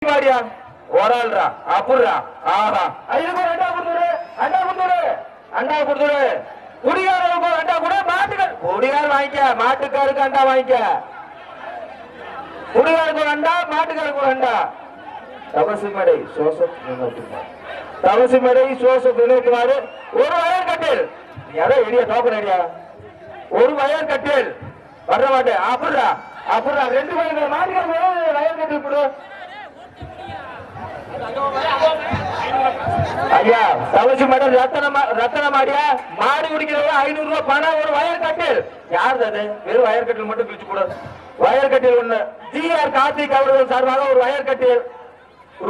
மாடியா ஓராள்ரா அப்புறா ஆஹா ஐயோ அண்டா கொடுத்துரு அண்டா கொடுத்துரு அண்டா கொடுத்துரு குடிகாரருக்கு அண்டா கூட மாட்டுக்கார் குடிகார் வாங்கிக்க மாட்டுக்காருக்கு அண்டா வாங்கிக்க குடிகாருக்கு ஒரு அண்டா மாட்டுக்காருக்கு ஒரு அண்டா தவசிமடை சோசப் தவசிமடை சோசப் வினோத்குமார் ஒரு வயர் கட்டில் யாரோ எடியா தோக்கணும் ஐடியா ஒரு வயர் கட்டில் வர மாட்டேன் அப்புறா அப்புறா ரெண்டு வயர் மாட்டுக்காரருக்கு வயர் கட்டில் கொடு ஐயா தவசி மேடம் ரத்தன மாடியா மாடு குடிக்கிறவங்க 500 ரூபாய் பணம் ஒரு வயர் கட்டில் யாரு அது வெறும் வயர் கட்டில் மட்டும் பிரிச்சு கூடாது வயர் கட்டில் ஒண்ணு ஜிஆர் கார்த்திக் அவர்கள் சார்பாக ஒரு வயர் கட்டில்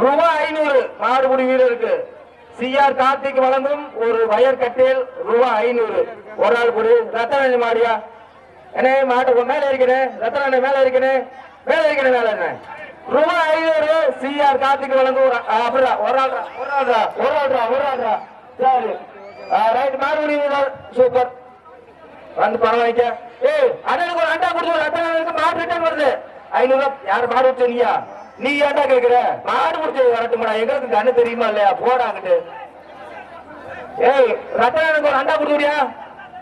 ரூபாய் 500 மாடுபிடி வீரருக்கு சிஆர் கார்த்திக் வழங்கும் ஒரு வயர் கட்டில் ரூபாய் 500 ஒரு ஆள் கூடி ரத்தன மாடியா என்ன மாட்டு மேல இருக்கிறேன் ரத்தன மேல இருக்கிறேன் மேல இருக்கிறேன் மேல என்ன ரூபாய் 500 சிஆர் கார்த்திக் வழங்கும் ஒரு சரி ரைட் மாறுபடி சூப்பர் வந்து பணம் வாங்கிக்க அண்ணனுக்கு ஒரு அண்டா கொடுத்து அண்ணனுக்கு மாடு ரிட்டர்ன் வருது 500 யாரு மாடு வச்சிருக்கியா நீ ஏண்டா கேக்குற மாடு முடிச்சு வரட்டும்டா எங்களுக்கு கண்ணு தெரியுமா இல்லையா போடாங்கிட்டு ரத்தனனுக்கு ஒரு அண்டா கொடுத்துடியா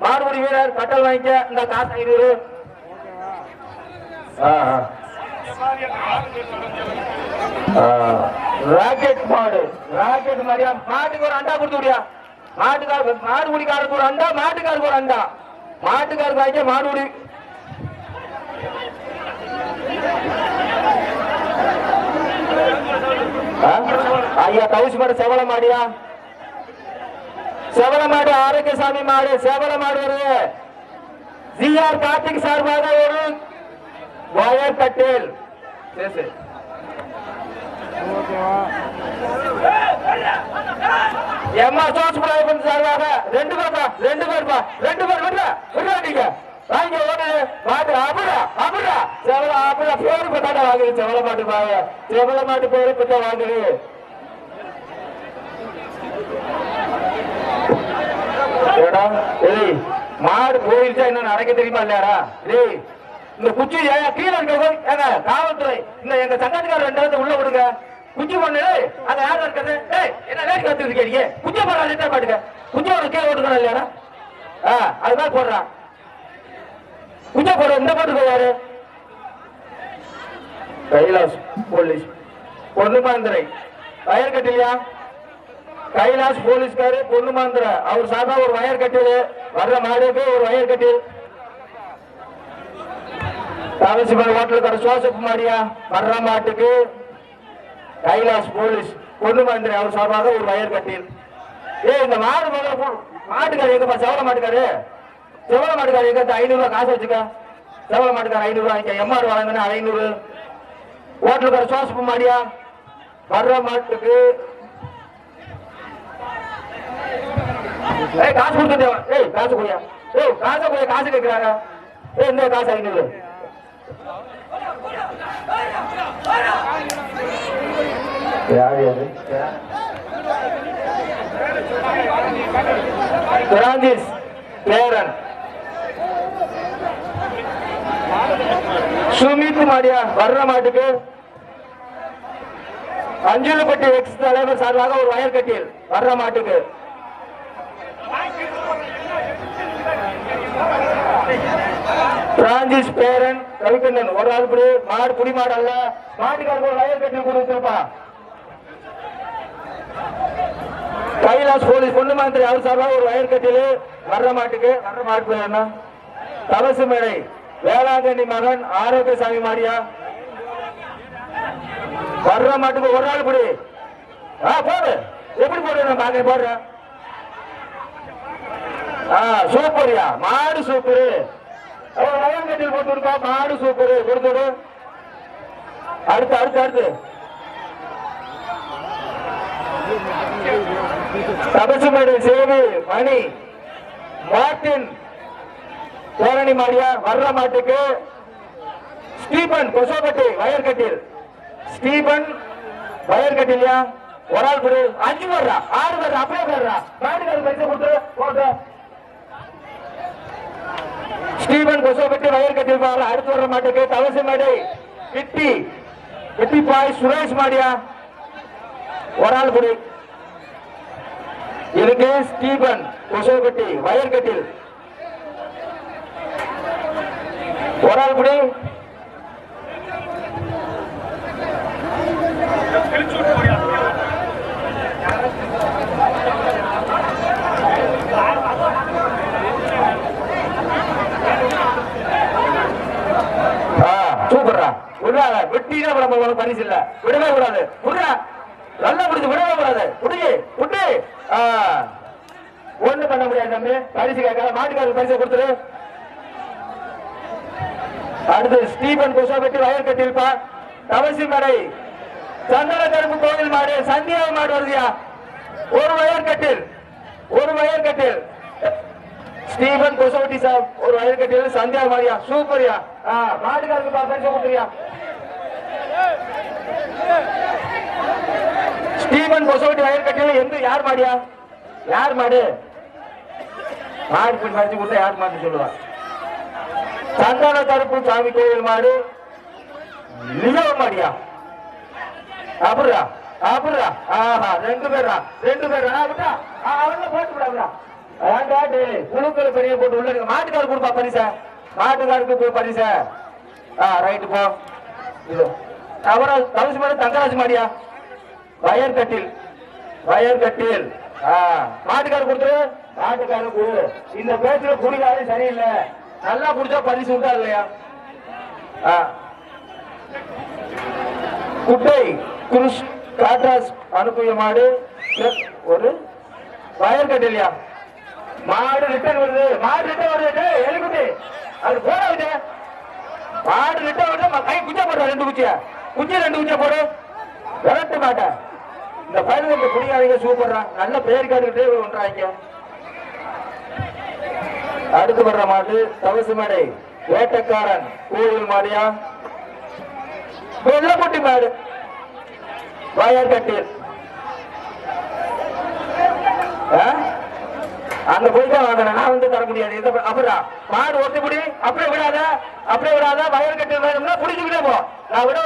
மாடுபடி வீரர் கட்டல் வாங்கிக்க இந்த காசு 500 ராக்கெட் மாடு ராக்கெட் மாதிரியா மாட்டுக்கு ஒரு அண்டா கொடுத்துடியா மாட்டுக்கார மாடுபிடிக்காருக்கு ஒரு அண்டா மாட்டுக்காருக்கு ஒரு அண்டா மாட்டுக்காருக்கு வாங்கிக்க மாடுபிடி ஐயா தவுசி மாடு செவல மாடியா செவல மாடு ஆரோக்கியசாமி மாடு செவல மாடு வருது ஜிஆர் கார்த்திக் சார்பாக ஒரு வயர் கட்டில் எம்மா சோசுபுரம் சார்பாக ரெண்டு பேர் நீங்க வாங்க ஓடு மாட்டு அபுரா அபுரா செவல அபுரா பேரு பத்தாட்ட வாங்குது செவல மாட்டு பாங்க செவல மாட்டு பேரு பத்தா வாங்குது மாடு போயிடுச்சா என்ன நடக்க தெரியுமா இல்லையாரா டேய் இந்த குச்சி கீழே இருக்க காவல்துறை இந்த எங்க சங்கத்துக்கார 2 இடத்துல உள்ள விடுங்க குச்சி பண்ணு அங்க யாரும் இருக்கிறது என்ன லேட் கத்து இருக்கீங்க குச்சி போடுறா பாட்டுக்க குச்சி ஒரு கீழே விட்டுக்கணும் இல்லையாரா அதுதான் போடுறான் குஞ்ச போடுற இந்த போட்டுக்கோ யாரு கைலாஸ் போலீஸ் பொண்ணுமாந்திரை வயர் கட்டிலையா கைலாஸ் போலீஸ்காரு பொண்ணுமாந்திர அவர் சாதா ஒரு வயர் கட்டில் வர்ற மாடுக்கு ஒரு வயர் கட்டில் தாவசிபர் ஹோட்டல் கடை சோசப் மாடியா வர்ற மாட்டுக்கு கைலாஸ் போலீஸ் பொண்ணுமாந்திரை அவர் சார்பாக ஒரு வயர் கட்டில் இந்த மாடு மாட்டுக்காரு எங்கப்பா செவல மாட்டுக்காரு செவல மாட்டுக்காரு எங்க 500 ரூபாய் காசு வச்சுக்க செவல மாட்டுக்காரு 500 ரூபாய் வாங்கிக்க எம்ஆர் வாங்கினா 500 ஹோட்டல் கடை சோசப் மாடியா வர்ற மாட்டுக்கு காசு கொடுத்துட்டே காசு போயா காசு போய் காசு கேட்கிறாங்க என்ன காசு 500 பிரான்சிஸ் பேரன் சுமித் மாடியா வர்ற மாட்டுக்கு அஞ்சலுப்பட்டி எக்ஸ் தலைவர் சார்பாக ஒரு வயர் கட்டில் வர்ற மாட்டுக்கு பிரான்சிஸ் பேரன் ரவிகண்ணன் ஒரு ஆள் மாடு புடி மாடு அல்ல மாட்டுக்காரருக்கு ஒரு வயர் கட்டில் கொடுத்துருப்பா கைலாஸ் போலீஸ் பொண்ணுமாந்திரி அவர் சார்பாக ஒரு வயர் கட்டில் வர்ற மாட்டுக்கு வர்ற மாட்டு என்ன தவசு மேடை வேளாங்கண்ணி மகன் ஆரோக்கியசாமி மாடியா வர்ற மாட்டுக்கு ஒரு ஆள் புடி போடு எப்படி போடுறேன் பாக்க போடுறேன் சூப்பரியா மாடு சூப்பரு வயர் கட்டில் கொடுத்துருப்பா மாடு சூப்பரு கொடுத்துடு அடுத்து அடுத்து அடுத்து தபசுமேடு சேவி மணி மார்டின் தோரணி மாடியா வர்ற மாட்டுக்கு ஸ்டீபன் கொசோபட்டி வயர் கட்டில் ஸ்டீபன் வயர் கட்டிலியா ஒரு ஆள் கொடு 5 வர்றா 6 வர்றா அப்படியே வர்றா மாட்டுக்காரர் பைசா கொடுத்து போட்டு ஸ்டீபன் கொசோபட்டி வயர் கட்டில் அடுத்து வர்ற மாட்டுக்கு தவசு மேடை கிட்டி வெட்டிப்பாய் சுரேஷ் மாடியா ஒரு ஆள் புடி. இதுக்கு ஸ்டீபன் கொசோகட்டி வயர்கட்டில் ஒரு ஆள் புடி. சூப்பரா வெட்டினா பரிசு இல்ல, விடவே கூடாது. நல்லா முடிச்சு விடவே கூடாது. புடி ஒண்ணு பண்ண முடியாது தம்பி. பரிசு கேட்கல, மாட்டுக்காரருக்கு பரிசை கொடுத்துரு. அடுத்து ஸ்டீபன் கொசோபெட்டி வயற்கட்டில்பா தவசி மடை சந்தன கருப்பு கோவில் மாடு சந்தியா மாடு வருதியா. ஒரு வயற்கட்டில் ஸ்டீபன் கொசோபெட்டி சார் ஒரு வயற்கட்டில் சந்தியா மாடியா. சூப்பரியா. மாட்டுக்காரருக்கு பரிசை கொடுத்துறியா. ஸ்டீபன் கொசோபெட்டி வயற்கட்டில் எந்த யார் மாடியா? யார் மாடு? மாடு பறிச்சு கொடுத்தா யார் மாடு சொல்லுவா? சந்தான கருப்பு சாமி கோவில் மாடு லியோ மாடியா. அப்படியா? ஆஹா, ரெண்டு பேரா விட்டா அவங்கள போட்டு விடாதா. குழுக்கள் பெரிய போட்டு உள்ள மாட்டுக்காரருக்கு கொடுப்பா பரிசா. மாட்டுக்காரருக்கு பரிசா. ரைட்டு போ. அவரா தவசி மாடு தங்கராஜ் மாடியா. வயற்கட்டில் மாட்டுக்காரர் கொடுத்துரு. மாட்டுக்காரர் கொடு. இந்த பேச்சுல குடிக்காரே சரியில்லை. நல்லா குடிச்சா பரிசு உண்டா இல்லையா? குட்டை குருஷ் காட்டாஸ் அனுப்பிய மாடு ஒரு வயற்கட்டிலையா. மாடு ரிட்டர்ன் வருது. எலிக்குட்டி அது போட விட்டு மாடு ரிட்டர்ன் வருது. கை குஞ்சா போடுற ரெண்டு குச்சியா போடு. விரட்ட மாட்டேன். இந்த பதினெட்டு குடிகாரங்க சூப்பர்ரா. நல்ல பேர் காட்டுக்கிட்டே ஒன்றாங்க. அடுத்து வர்ற மாடு தவசு மாடை வேட்டக்காரன் கோவில் மாடியா. வெள்ளப்பட்டி மாடு வயற்கட்டில் அங்க போய்தான் வாங்கின. நான் வந்து தர முடியாது. அப்புறம் மாடு ஒட்டி முடி. அப்படியே விடாத வயற்கட்டில் வேணும்னா புடிச்சுக்கிட்டே போ. நான் விட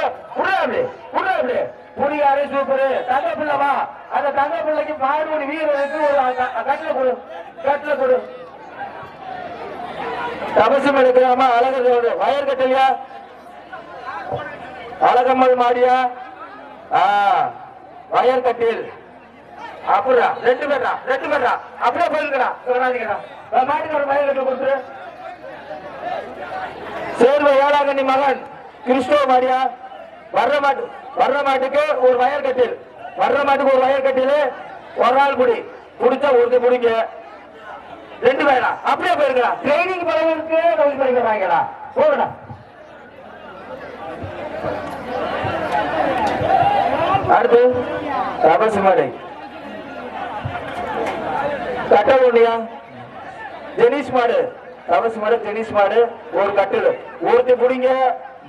புடிகாரே சூப்பரு. தங்க பிள்ளைவா. அந்த தங்க பிள்ளைக்கு மாடு வீரருக்கு ஒரு கட்டில கொடு. தபசம் எடுக்கிறாமா அழகர் வயற்கட்டிலையா. அழகம்மல் மாடியா. வயற்கட்டில் அப்படியா. ரெண்டு பேரா அப்படியே போயிருக்கிறான். மாட்டுக்காரர் வயற்கட்டில் கொடுத்துரு. சேர்வ ஏழாங்கண்ணி மகன் கிறிஸ்டோ மாடியா. வர்ற மாட்டுக்கு ஒரு வயற்கட்டில் ஒரு ஆள் குடி. குடிச்சா ஒரு குடிங்க. ரெண்டு பேரா அப்படியே போயிருக்கலாம். ட்ரைனிங் பலவருக்கு படிக்கிறாங்களா போடா. அடுத்து தபசு மாடை கட்டலோனியா ஜெனிஸ் மாடு. தபசு மாடு ஜெனிஸ் மாடு ஒரு கட்டில் ஒருத்தி புடிங்க.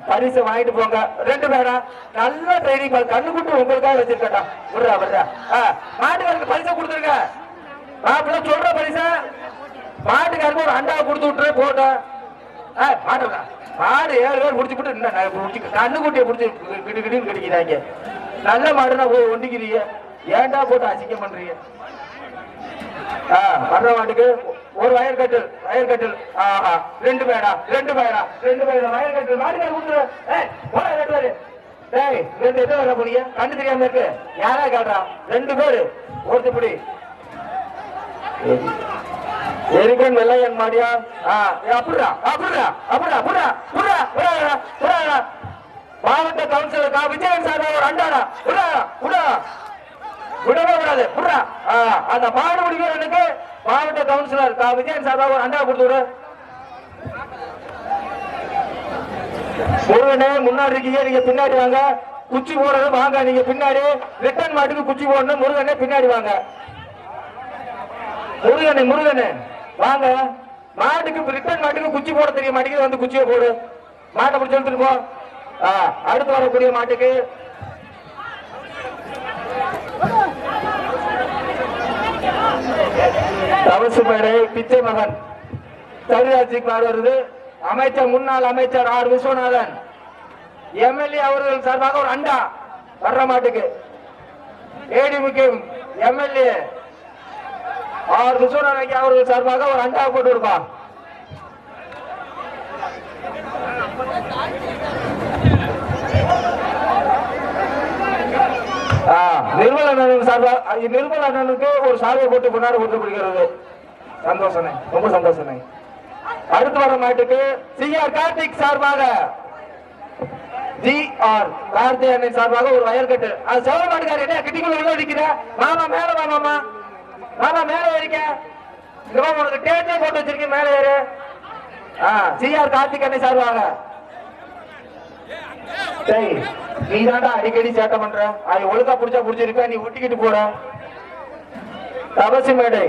பரிசை வாங்கிட்டு போங்க. ரெண்டு பேரா நல்ல ட்ரைனிங் கண்ணுக்குட்டு உங்களுக்காக வச்சிருக்கா. மாட்டுக்காரருக்கு பரிசை கொடுத்துருங்க. மாப்பிள்ள சொல்ற பரிசா மாட்டுக்காரருக்கு ஒரு அண்டாவை கொடுத்து விட்டுரு போட்ட. மாடு 7 பேர் முடிச்சு விட்டு கண்ணுக்குட்டியை பிடிச்சி கிட்டு கிடைக்கிறாங்க. நல்ல மாடுனா போய் ஒண்டிக்கிறீங்க. ஏன்டா போட்டு அசிங்கம் பண்றீங்க? வர்ற மாட்டுக்கு ஒரு வயற்கட்டில் ரெண்டு பேரா வயற்கட்டில் மாட்டுக்காரர் கொடுத்துரு. ரெண்டு வர போறீங்க. கண்ணு தெரியாம இருக்கு. யாரா காட்டுறா? ரெண்டு பேரு ஒருத்தப்படி எரிக்கன் வெள்ளையன் மாடியா. மாவட்ட கவுன்சிலர் விஜயன் சார் ஒரு அண்டாடா. விடவே கூடாது. அந்த மாடு முடிக்கிறவனுக்கு மாவட்ட கவுன்சிலர் விஜயன் சார் ஒரு அண்டா கொடுத்து விடு. முருகனே முன்னாடி இருக்கீங்க. நீங்க பின்னாடி வாங்க. குச்சி போடுறது வாங்க. நீங்க பின்னாடி ரிட்டர்ன் மாட்டுக்கு குச்சி போடணும். முருகனே பின்னாடி வாங்க. முருகனே வாங்க. மாட்டுக்கு ரிட்டர்ன் மாட்டுக்கு குச்சி போட தெரிய மாட்டேங்குது. வந்து குச்சியை போடு. மாட்டை பிடிச்சி எடுத்துட்டு போ. அடுத்து வரக்கூடிய மாட்டுக்கு தவசு மேடை பிச்சை மகன் சரிராஜிக்கு மாடு வருது. அமைச்சர் முன்னாள் அமைச்சர் ஆர் விஸ்வநாதன் எம்எல்ஏ அவர்கள் சார்பாக ஒரு அண்டா வர்ற மாட்டுக்கு. ஏடிஎம்கே எம்எல்ஏ ஆர் விஸ்வநாதன் அவர்கள் சார்பாக ஒரு அண்டா போட்டு இருப்பா. நிர்மல் அண்ணன் சார்பாக நிர்மல் அண்ணனுக்கு ஒரு சாலையை போட்டு கொண்டாட கொடுக்கப்படுகிறது. சந்தோஷம், ரொம்ப சந்தோஷம். அடுத்து வர மாட்டுக்கு சிஆர் கார்த்திக் சார்பாக ஜிஆர் கார்த்திக் அண்ணன் சார்பாக ஒரு வயல்கட்டு. அது செவ மாட்டுக்காரு கிட்டிக்குள்ள உள்ள அடிக்கிற மாமா மேல வா, மாமா மாமா மேல ஏறிக்க. உனக்கு டேட்டே போட்டு வச்சிருக்கேன், மேல ஏறு. சிஆர் கார்த்திக் அண்ணன் சார்பாக. நீ தாண்டா அடிக்கடி சேட்டை பண்ற, அது ஒழுங்கா புடிச்சா புடிச்சிருக்க, நீ ஒட்டிக்கிட்டு போற. தபசி மேடை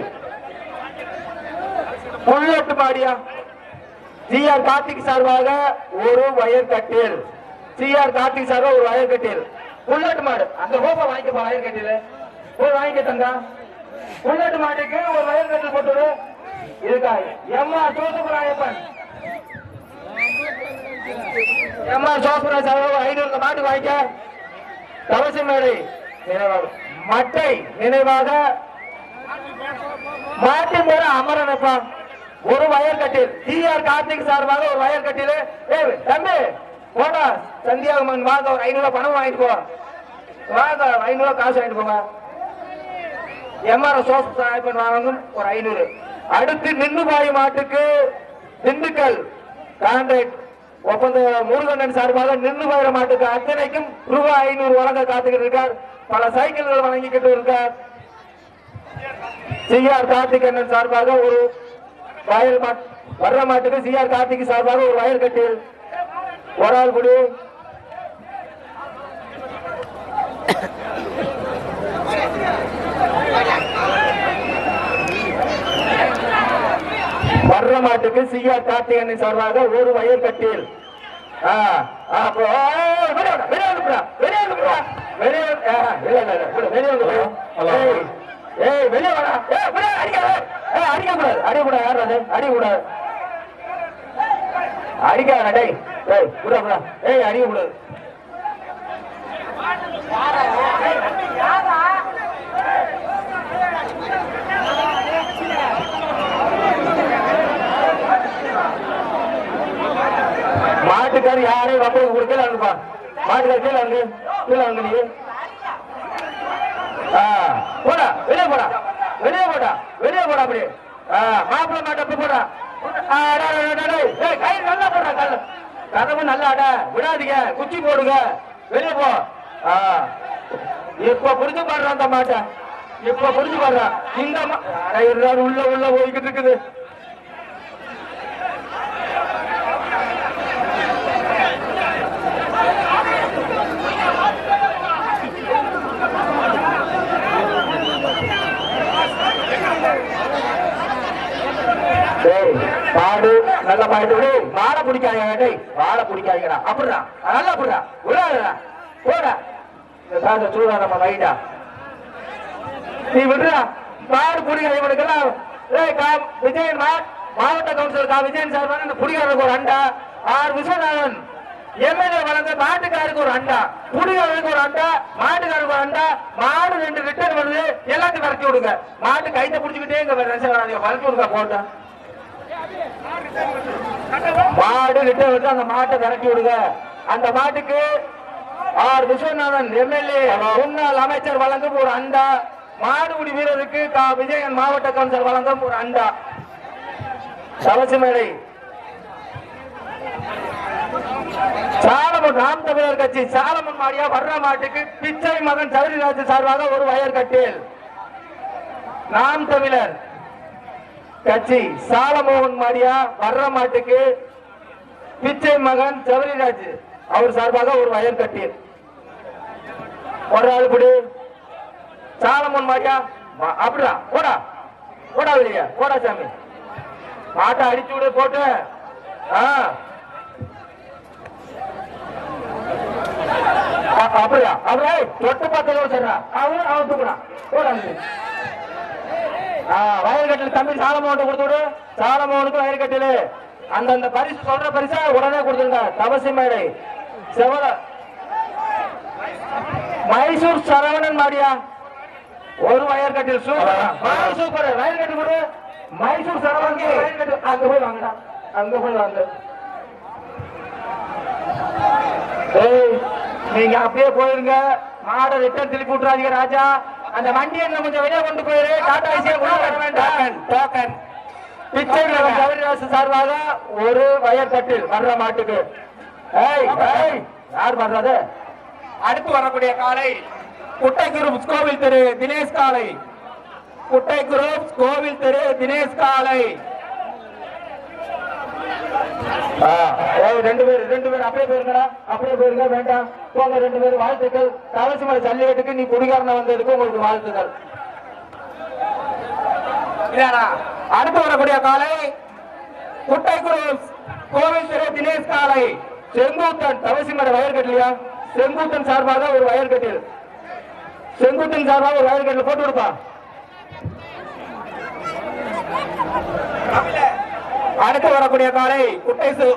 புல்லட்டு மாடியா சிஆர் கார்த்திக் சார்பாக ஒரு வயர் கட்டில். சிஆர் கார்த்திக் சார்பாக ஒரு வயர் கட்டில். புல்லட்டு மாடு அந்த ஹோப்ப வாங்கிக்கப்பா, வயர் கட்டில போய் வாங்கிக்க தந்தா. புல்லட்டு மாட்டுக்கு ஒரு வயர் கட்டில் போட்டு இருக்கா. எம்மா தோசுராயப்பன் எம்மா சோசுரா சார்பாக 500 மாட்டுக்கு வாங்கிக்க. தவசி மேடை நினைவாக மட்டை நினைவாக மாட்டின் பேர அமரனப்பா ஒரு வயர் கட்டில். சிஆர் கார்த்திக் சார்பாக ஒரு வயர் கட்டில். தம்பி போடா சந்தியாகமன் வாங்க, ஒரு 500 பணம் வாங்கிட்டு போ, வாங்க 500 காசு வாங்கிட்டு போங்க. எம்ஆர் சோசன் வாங்கும் ஒரு 500. அடுத்து நின்னுபாய் மாட்டுக்கு திண்டுக்கல் கான்ட்ராக்ட் ஒப்பந்த முருகன் சார்பாக நின்னுபாய் மாட்டுக்கு அத்தனைக்கும் ரூபாய் 500 வழங்க காத்துக்கிட்டு இருக்கார். பல சைக்கிள்கள் வழங்கிக்கிட்டு இருக்கார். சிஆர் கார்த்திக் அண்ணன் சார்பாக ஒரு வயல் வர்ற மாட்டுக்கு சிஆர் கார்த்திக் சார்பாக ஒரு வயல் கட்டில். ஒரு ஆள் குடி வர்ற மாட்டுக்கு சிஆர் கார்த்திக் அண்ணன் சார்பாக ஒரு வயல் கட்டில். வெளியே வாடா, அடிக்கக்கூடாது, அடிக்கூடாது, யார் அது அடிக்கூடாது, அடிக்காத டேய், அடிக்கக்கூடாது. மாட்டுக்காரி யாரையும் வப்பது கொடுக்கல அனுப்பா. மாட்டுக்காரி கீழே அங்கு கீழே அங்கு நீ போடா, வெளியே போடா, வெளியே போடா, வெளியே போடா. அப்படி மாப்பிள்ள மாட்ட போடா. கை நல்லா போடுற, கதவு நல்லா அட விடாதீங்க, குச்சி போடுங்க, வெளியே போ. இப்ப புரிஞ்சு பாடுற அந்த மாட்டை, இப்ப புரிஞ்சு பாடுற. இந்த உள்ள உள்ள போய்கிட்டு இருக்குது. பாடு நல்ல பாடு. வாழை பிடிக்காதீங்க, வாழை பிடிக்காதீங்கடா. அப்படிடா நல்லா அப்படிடா விடாதடா, போடா. சூடா நம்ம மைண்டா நீ விடுறா. பாடு பிடிக்காத இவனுக்கெல்லாம் விஜயன் மாவட்ட கவுன்சிலர் விஜயன் சார் புடிகாரனுக்கு ஒரு அண்டா. ஆர் விஸ்வநாதன் எம்எல்ஏ வழங்க மாட்டுக்காருக்கு ஒரு அண்டா, குடிகாரனுக்கு ஒரு அண்டா, மாட்டுக்காருக்கு ஒரு அண்டா. மாடு 2 ரிட்டர்ன் வருது, எல்லாத்தையும் விரட்டி விடுங்க. மாட்டு கைத்தை பிடிச்சிக்கிட்டே இங்க விரட்டி விடுங்க. போட்டா மாடு ரிட்டர்ன் வந்து அந்த மாட்டை விரட்டி விடுங்க. அந்த மாட்டுக்கு ஆர் விஸ்வநாதன் எம்எல்ஏ முன்னாள் அமைச்சர் வழங்கும் ஒரு அண்டா. மாடுபிடி வீரருக்கு விஜயன் மாவட்ட கவுன்சிலர் வழங்கும் ஒரு அண்டா. தவசி மேடை சாலமன் நாம் தமிழர் கட்சி சாலமன் மாடியா வர்ற மாட்டுக்கு பிச்சை மகன் சௌரிராஜ் சார்பாக ஒரு வயர் கட்டில். நாம் தமிழர் கட்சி சாலமோகன் மாடியா வர்ற மாட்டுக்கு பிச்சை மகன் சௌரிராஜ் அவர் சார்பாக ஒரு வயர் கட்டில். ஒரு ஆள் குடி சாலமோகன் மாடியா அப்படிடா, போடா போடா, வெளியே போடா சாமி. மாட்டை அடிச்சு விடு போட்டு. அப்படியா அப்படியே தொட்டு பார்த்தோம் சொல்றா, அவன் தூக்குறான். போடா வயல்கட்டில் தம்பி சாலமோகன் கொடுத்து விடு. சாலமோகனுக்கு வயல்கட்டில் அந்தந்த பரிசு சொல்ற பரிசா உடனே கொடுத்துருங்க. தவசி மேடை செவல மைசூர் சரவணன் மாடியா ஒரு வயர் கட்டில் சூப்பர் சூப்பர் வயர் கட்டி கொடு மைசூர் சரவணன் அங்க போய் வாங்கடா அங்க போய் வாங்க நீங்க அப்படியே போயிருங்க மாட ரிட்டர்ன் திருப்பி விட்டுறாதீங்க ராஜா அந்த வண்டி என்ன கொஞ்சம் வெளியே கொண்டு போயிரு டாடா ஐசியா கூட வர வேண்டாம் டோக்கன் பிச்சை கவிராசு சார்பாக ஒரு வயர் கட்டில் வர்ற மாட்டுக்கு யார் வர்றது அடுத்து வரக்கூடிய காலை குட்டை குரூப் கோவில் தெரு தினேஷ் காலை குட்டை குரூப் கோவில் தெரு தினேஷ் காலை ரெண்டு பேர் அப்படியே போயிருங்க வேண்டாம் போங்க ரெண்டு பேரும் வாழ்த்துக்கள் தவசிமலை ஜல்லிக்கட்டுக்கு நீ குடிகாரன வந்ததுக்கு உங்களுக்கு வாழ்த்துக்கள் அடுத்து வரக்கூடிய காலை குட்டை குரூப் கோவில் தெரு தினேஷ் காலை செங்குத்தன் தவசிமலை வயர் கட்டலையா செங்குத்தன் சார்பாக ஒரு வயர் கட்டில் செங்குத்தன் சார்பாக ஒரு வயர் கட்டில் போட்டு கொடுப்பா அடுத்து வரக்கூடிய காலை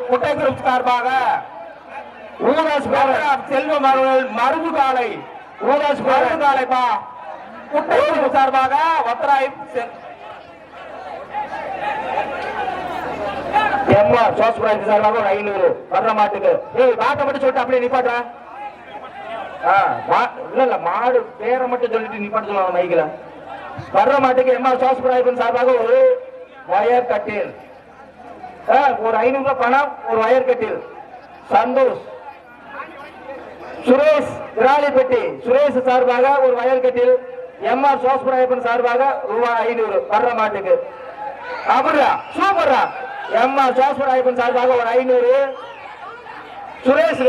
குட்டை குரூப் சார்பாக ஊதாஸ் செல்வம் அவர்கள் மருது காலை ஊதாஸ் மருது காலைப்பா குட்டை குரூப் சார்பாக ஒத்தராய் எம்மா சோஸ்பிராஜ் சார்பாக ஒரு 500 வர்ற மாட்டுக்கு பாட்டை மட்டும் சொல்லிட்டு அப்படியே நிப்பாட்டா இல்ல மாடு பேரை மட்டும் சொல்லிட்டு நிப்பாட்ட சொல்லுவாங்க மைக்கில வர்ற மாட்டுக்கு எம்மா சோஸ்பிராஜ் சார்பாக ஒரு வயர் கட்டில் ஒரு 500 ரூபாய் பணம் ஒரு வயர் கட்டில் சந்தோஷ் சுரேஷ் விராலிப்பட்டி சுரேஷ் சார்பாக ஒரு வயர் கட்டில் எம்ஆர் சோஸ்பிராயப்பன் சார்பாக ரூபாய் 500 வர்ற மாட்டுக்கு அப்படியா சூப்பரா எம்ஆர் சோஸ்பிராயப்பன் சார்பாக ஒரு 500 சுரேஷ்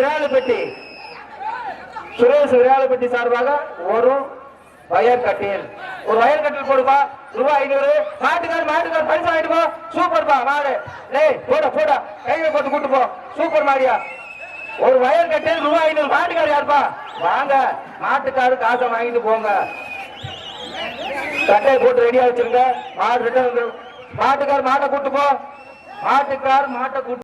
விராலிப்பட்டி சார்பாக ஒரு வயர் கட்டில் போடுப்பா ரூபாய் 500 மாட்டுக்கார் பரிசு வாங்கிட்டு போ சூப்பர்பா மாடு போட கையை போட்டு கூட்டு போ சூப்பர் மாடியா ஒரு வயர் கட்டில் ரூபாய் 500 மாட்டுக்கார் யாருப்பா வாங்க மாட்டுக்காரு காசை வாங்கிட்டு போங்க கட்டையை போட்டு ரெடியா வச்சிருங்க மாடு ரிட்டர்ன் மாட்டுக்கார் மாட்டை கூட்டு போ மாட்டுக்கார் மாட்டை கூட்டு